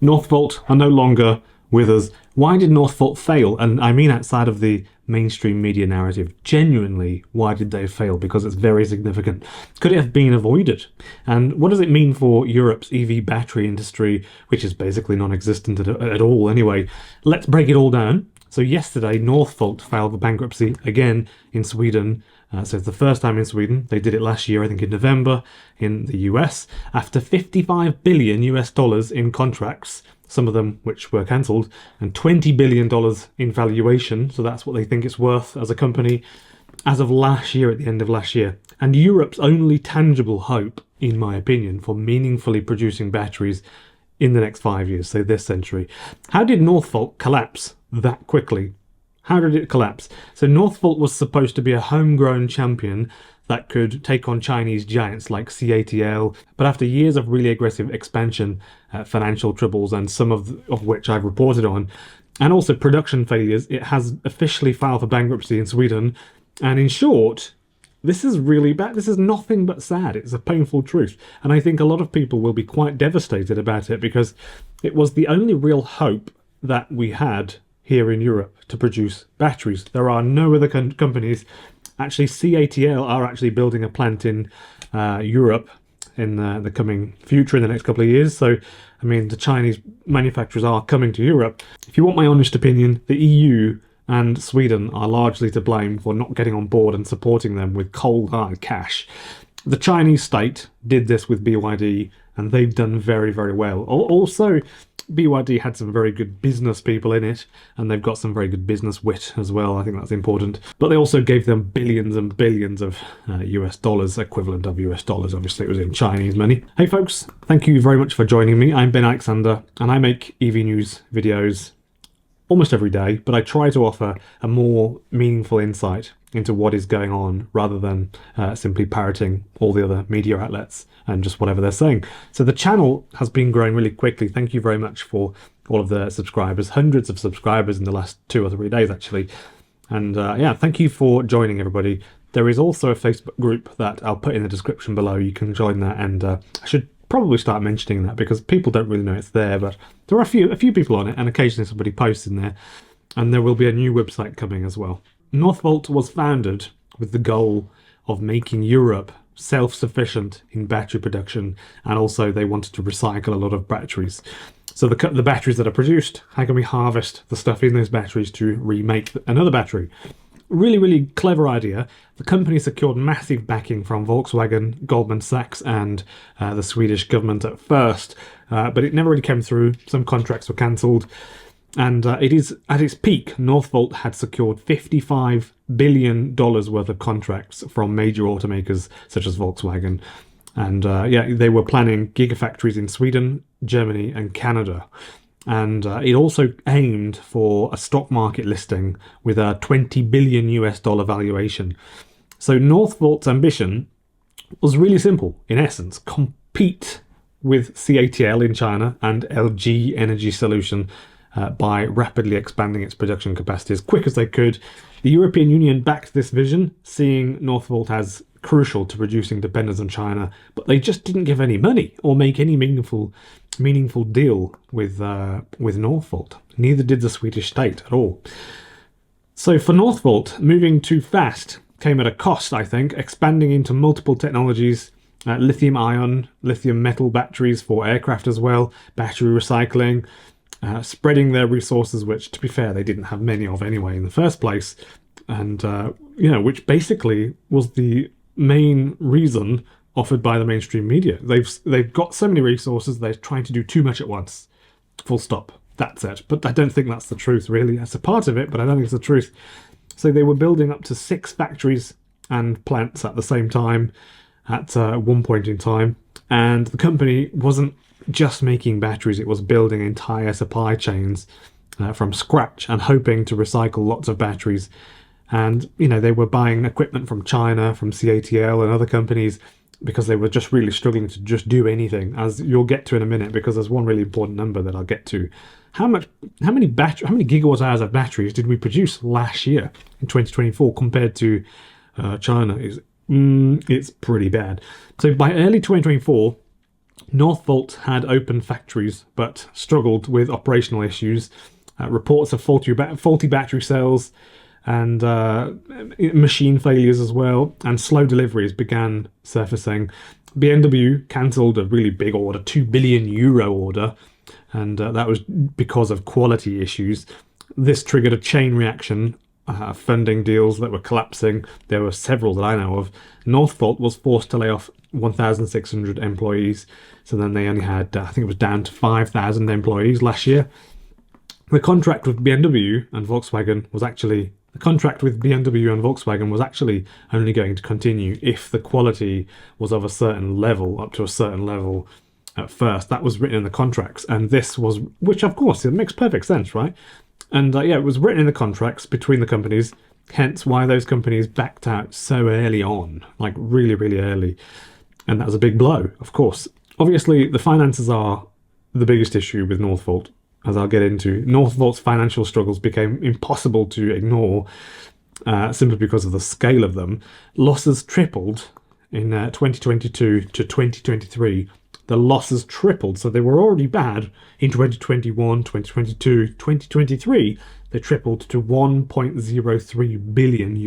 Northvolt are no longer with us. Why did Northvolt fail? And I mean outside of the mainstream media narrative. Genuinely, why did they fail? Because it's very significant. Could it have been avoided? And what does it mean for Europe's EV battery industry, which is basically non-existent at all anyway? Let's break it all down. So yesterday, Northvolt filed for bankruptcy again in Sweden. So it's the first time in Sweden. They did it last year, I think in November, in the US, after 55 billion US dollars in contracts, some of them which were cancelled, and $20 billion in valuation. So that's what they think it's worth as a company as of last year, at the end of last year. And Europe's only tangible hope, in my opinion, for meaningfully producing batteries in the next 5 years, so this century. How did Northvolt collapse that quickly? How did it collapse? So Northvolt was supposed to be a homegrown champion that could take on Chinese giants like CATL, but after years of really aggressive expansion, financial troubles, and some of which I've reported on, and also production failures, it has officially filed for bankruptcy in Sweden. And in short, this is really bad. This is nothing but sad. It's a painful truth. And I think a lot of people will be quite devastated about it because it was the only real hope that we had here in Europe to produce batteries. There are no other companies. Actually, CATL are actually building a plant in Europe in the coming future, in the next couple of years. So, I mean, the Chinese manufacturers are coming to Europe. If you want my honest opinion, the EU and Sweden are largely to blame for not getting on board and supporting them with cold hard cash. The Chinese state did this with BYD, and they've done very, very well. Also, BYD had some very good business people in it, and they've got some very good business wit as well. I think that's important. But they also gave them billions and billions of US dollars, equivalent of US dollars. Obviously, it was in Chinese money. Hey folks, thank you very much for joining me. I'm Ben Alexander, and I make EV news videos almost every day, but I try to offer a more meaningful insight into what is going on rather than simply parroting all the other media outlets and just whatever they're saying. So the channel has been growing really quickly. Thank you very much for all of the subscribers, hundreds of subscribers in the last 2 or 3 days actually. And yeah, thank you for joining everybody. There is also a Facebook group that I'll put in the description below. You can join that, and I should probably start mentioning that because people don't really know it's there, but there are a few people on it, and occasionally somebody posts in there, and there will be a new website coming as well. Northvolt was founded with the goal of making Europe self-sufficient in battery production, and also they wanted to recycle a lot of batteries. So the batteries that are produced, how can we harvest the stuff in those batteries to remake another battery? Really, really clever idea. The company secured massive backing from Volkswagen, Goldman Sachs, and the Swedish government at first, but it never really came through. Some contracts were cancelled, and it is at its peak. Northvolt had secured $55 billion worth of contracts from major automakers such as Volkswagen, and yeah, they were planning gigafactories in Sweden, Germany, and Canada. And it also aimed for a stock market listing with a $20 billion US valuation. So Northvolt's ambition was really simple, in essence: compete with CATL in China and LG Energy Solution by rapidly expanding its production capacity as quick as they could. The European Union backed this vision, seeing Northvolt as crucial to reducing dependence on China, but they just didn't give any money or make any meaningful deal with Northvolt. Neither did the Swedish state at all. So for Northvolt, moving too fast came at a cost, I think, expanding into multiple technologies, lithium-ion, lithium metal batteries for aircraft as well, battery recycling, spreading their resources, which, to be fair, they didn't have many of anyway in the first place, and you know, which basically was the main reason offered by the mainstream media. They've got so many resources, they're trying to do too much at once. Full stop. That's it. But I don't think that's the truth, really. That's a part of it, but I don't think it's the truth. So they were building up to 6 factories and plants at the same time at one point in time. And the company wasn't just making batteries, it was building entire supply chains from scratch and hoping to recycle lots of batteries. And, you know, they were buying equipment from China, from CATL and other companies, because they were just really struggling to just do anything, as you'll get to in a minute, because there's one really important number that I'll get to. How many gigawatt hours of batteries did we produce last year in 2024 compared to China? It's pretty bad. So by early 2024, Northvolt had open factories but struggled with operational issues. Reports of faulty battery cells and machine failures as well, and slow deliveries began surfacing. BMW cancelled a really big order, €2 billion order, and that was because of quality issues. This triggered a chain reaction, funding deals that were collapsing. There were several that I know of. Northvolt was forced to lay off 1,600 employees, so then they only had, I think it was down to 5,000 employees last year. The contract with BMW and Volkswagen was actually only going to continue if the quality was of a certain level, up to a certain level at first. That was written in the contracts, and this was, which of course it makes perfect sense, right? And it was written in the contracts between the companies, hence why those companies backed out so early on, like really, really early. And that was a big blow, of course. Obviously, the finances are the biggest issue with Northvolt, as I'll get into. Northvolt's financial struggles became impossible to ignore simply because of the scale of them. Losses tripled in 2022 to 2023. The losses tripled, so they were already bad in 2021, 2022, 2023. They tripled to $1.03 billion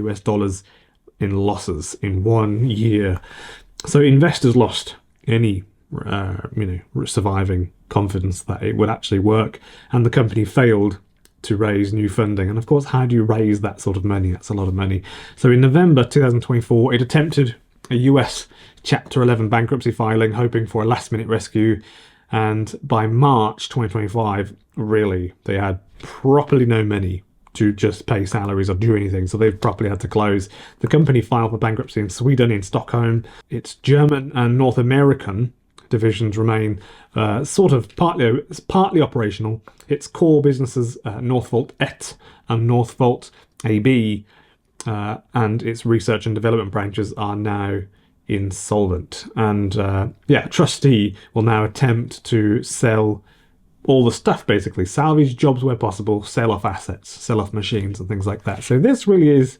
in losses in 1 year. So investors lost any surviving confidence that it would actually work, and the company failed to raise new funding. And of course, how do you raise that sort of money? That's a lot of money. So in November 2024, it attempted a US Chapter 11 bankruptcy filing, hoping for a last-minute rescue. And by March 2025, really, they had properly no money to just pay salaries or do anything, so they've properly had to close. The company filed for bankruptcy in Sweden, in Stockholm. Its German and North American divisions remain partly operational. Its core businesses, Northvolt ET and Northvolt AB, and its research and development branches are now insolvent. And trustee will now attempt to sell all the stuff, basically salvage jobs where possible, sell off assets, sell off machines and things like that. So this really is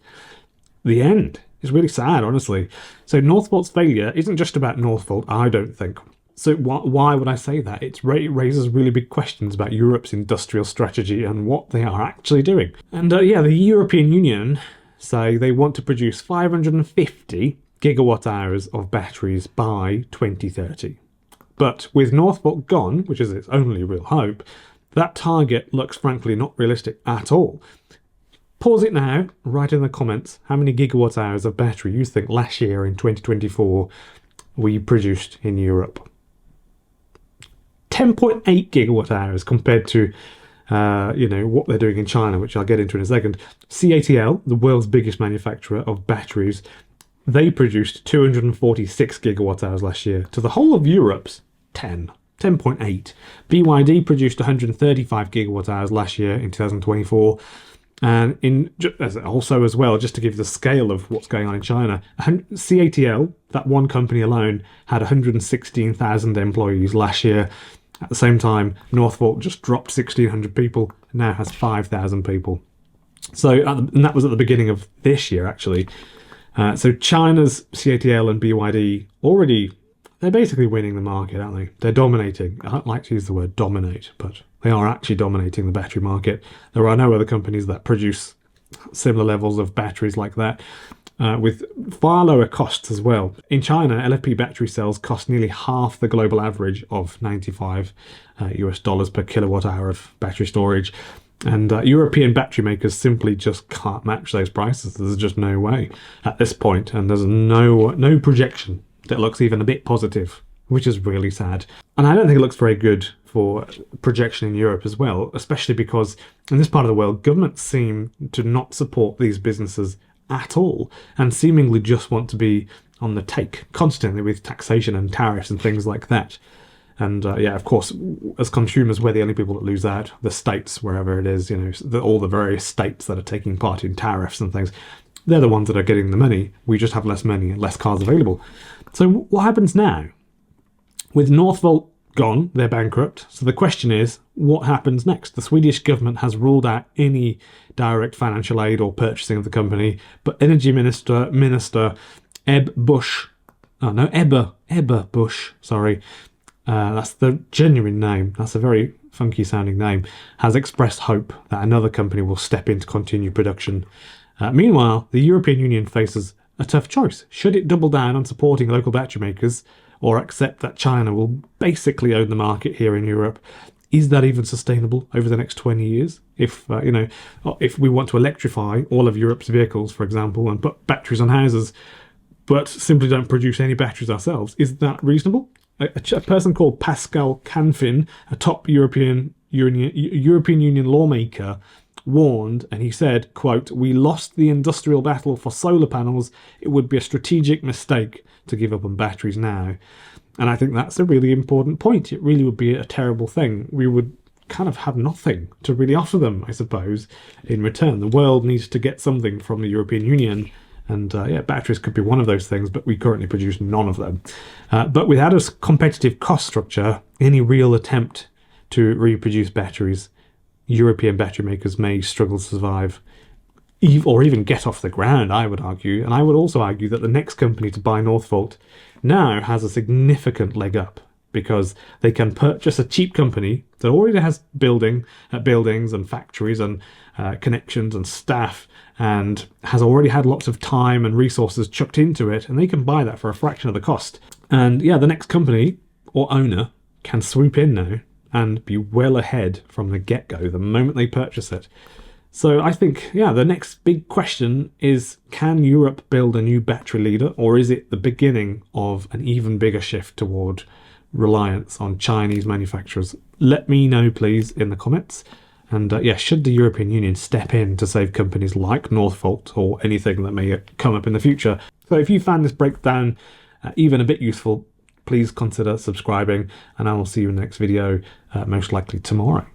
the end. It's really sad, honestly. So Northvolt's failure isn't just about Northvolt, I don't think. So why would I say that? It raises really big questions about Europe's industrial strategy and what they are actually doing. And the European Union say they want to produce 550 gigawatt hours of batteries by 2030. But with Northvolt gone, which is its only real hope, that target looks frankly not realistic at all. Pause it now, write in the comments how many gigawatt hours of battery you think last year in 2024 we produced in Europe. 10.8 gigawatt hours compared to what they're doing in China, which I'll get into in a second. CATL, the world's biggest manufacturer of batteries, they produced 246 gigawatt hours last year to the whole of Europe's 10.8. BYD produced 135 gigawatt hours last year in 2024. And also as well, just to give the scale of what's going on in China, CATL, that one company alone, had 116,000 employees last year. At the same time, Northvolt just dropped 1,600 people and now has 5,000 people. So, and that was at the beginning of this year, actually. So China's CATL and BYD they're basically winning the market, aren't they? They're dominating. I don't like to use the word dominate, but they are actually dominating the battery market. There are no other companies that produce similar levels of batteries like that, with far lower costs as well. In China, LFP battery cells cost nearly half the global average of $95 per kilowatt hour of battery storage. And European battery makers simply just can't match those prices. There's just no way at this point, and there's no projection that looks even a bit positive, which is really sad. And I don't think it looks very good for projection in Europe as well, especially because in this part of the world, governments seem to not support these businesses at all and seemingly just want to be on the take constantly with taxation and tariffs and things like that. And of course, as consumers, we're the only people that lose out. The states, wherever it is, all the various states that are taking part in tariffs and things, they're the ones that are getting the money. We just have less money and less cars available. So what happens now? With Northvolt gone, they're bankrupt. So the question is, what happens next? The Swedish government has ruled out any direct financial aid or purchasing of the company, but Energy Minister Ebba Busch, that's the genuine name, that's a very funky sounding name, has expressed hope that another company will step in to continue production. Meanwhile, the European Union faces a tough choice. Should it double down on supporting local battery makers or accept that China will basically own the market here in Europe? Is that even sustainable over the next 20 years? If if we want to electrify all of Europe's vehicles, for example, and put batteries on houses, but simply don't produce any batteries ourselves, is that reasonable? A person called Pascal Canfin, a top European Union lawmaker, warned, and he said, quote, "We lost the industrial battle for solar panels. It would be a strategic mistake to give up on batteries now." And I think that's a really important point. It really would be a terrible thing. We would kind of have nothing to really offer them, I suppose, in return. The world needs to get something from the European Union. And batteries could be one of those things, but we currently produce none of them. But without a competitive cost structure, any real attempt to reproduce batteries, European battery makers may struggle to survive or even get off the ground, I would argue. And I would also argue that the next company to buy Northvolt now has a significant leg up, because they can purchase a cheap company that already has buildings and factories and connections and staff, and has already had lots of time and resources chucked into it, and they can buy that for a fraction of the cost. And the next company or owner can swoop in now and be well ahead from the get-go the moment they purchase it. So I think, the next big question is, can Europe build a new battery leader, or is it the beginning of an even bigger shift toward reliance on Chinese manufacturers? Let me know, please, in the comments. And should the European Union step in to save companies like Northvolt or anything that may come up in the future? So if you found this breakdown even a bit useful, please consider subscribing, and I will see you in the next video, most likely tomorrow.